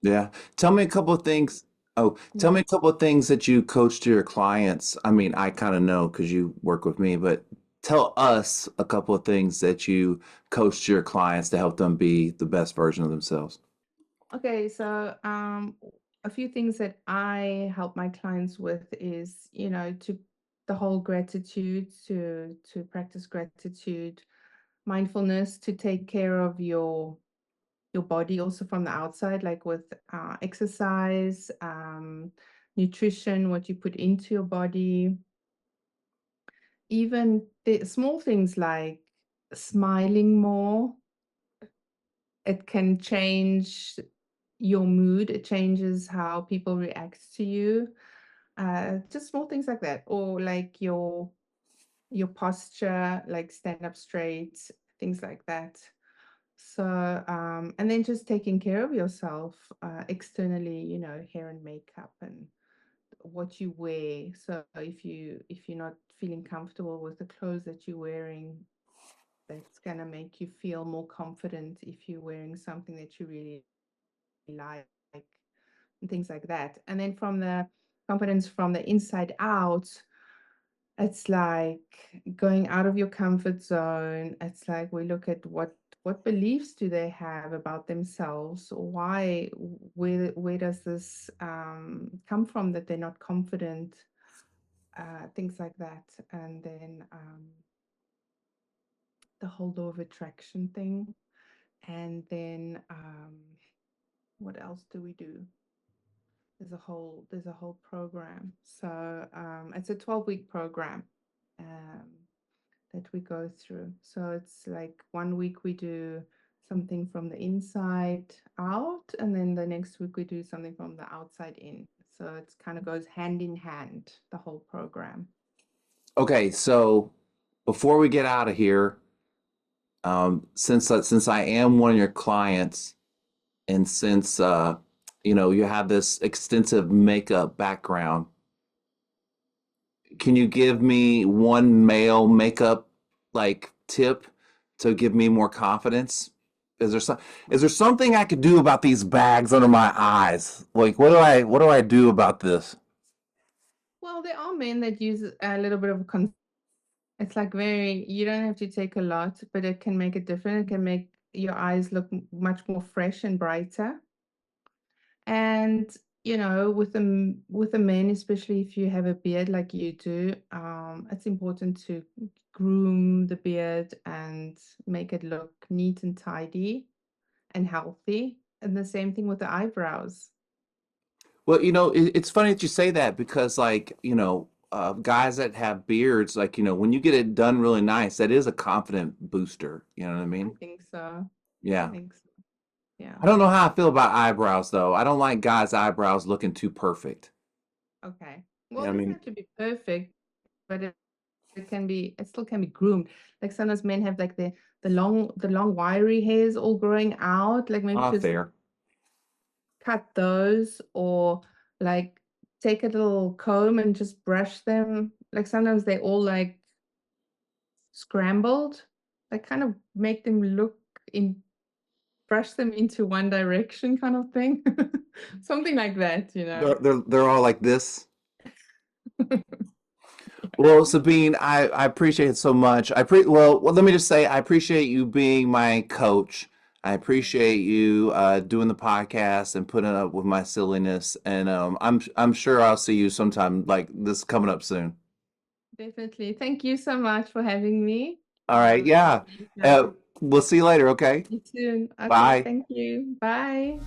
Yeah. Tell me a couple of things. Oh, tell Yeah. me a couple of things that you coach to your clients. I mean, I kind of know because you work with me, but tell us a couple of things that you coach to your clients to help them be the best version of themselves. Okay, so a few things that I help my clients with is, to the whole gratitude, to practice gratitude, mindfulness, to take care of your body also from the outside, like with exercise, nutrition, what you put into your body, even the small things like smiling more. It can change your mood. It changes how people react to you. Just small things like that, or like your posture, like stand up straight, things like that. So, and then just taking care of yourself externally, hair and makeup and what you wear. So if you're not feeling comfortable with the clothes that you're wearing, that's gonna make you feel more confident if you're wearing something that you really like, and things like that. And then from the confidence from the inside out, it's like going out of your comfort zone. It's like we look at what beliefs do they have about themselves, or where does this come from that they're not confident, things like that. And then the whole law of attraction thing. And then what else do we do? There's a whole program. So it's a 12-week program um, that we go through. So it's like one week we do something from the inside out, and then the next week we do something from the outside in. So it's kind of goes hand in hand, the whole program. Okay, so before we get out of here, since I am one of your clients, and since you have this extensive makeup background, can you give me one male makeup like tip to give me more confidence? Is there something I could do about these bags under my eyes? Like what do I do about this? Well, there are men that use a little bit of it's like you don't have to take a lot, but it can make a difference. It can make your eyes look much more fresh and brighter. And with the men, especially if you have a beard like you do, it's important to groom the beard and make it look neat and tidy and healthy. And the same thing with the eyebrows. Well, it's funny that you say that because, like, guys that have beards, like, when you get it done really nice, that is a confident booster. You know what I I mean? think so. I Yeah. think so. Yeah. I don't know how I feel about eyebrows, though. I don't like guys' eyebrows looking too perfect. Okay. You Well, know it what I doesn't mean? have to be perfect, but it still can be groomed. Like sometimes men have like the long wiry hairs all growing out. Like maybe Ah, just fair. cut those, or like take a little comb and just brush them. Like sometimes they all like scrambled. Like kind of make them look in brush them into one direction kind of thing. Something like that. They're all like this. Well, Sabine, I appreciate it so much. Well, let me just say I appreciate you being my coach. I appreciate you doing the podcast and putting up with my silliness. And I'm sure I'll see you sometime like this coming up soon. Definitely. Thank you so much for having me. All right, yeah. Anytime. We'll see you later, okay? See you soon. Okay, Bye. thank you. Bye.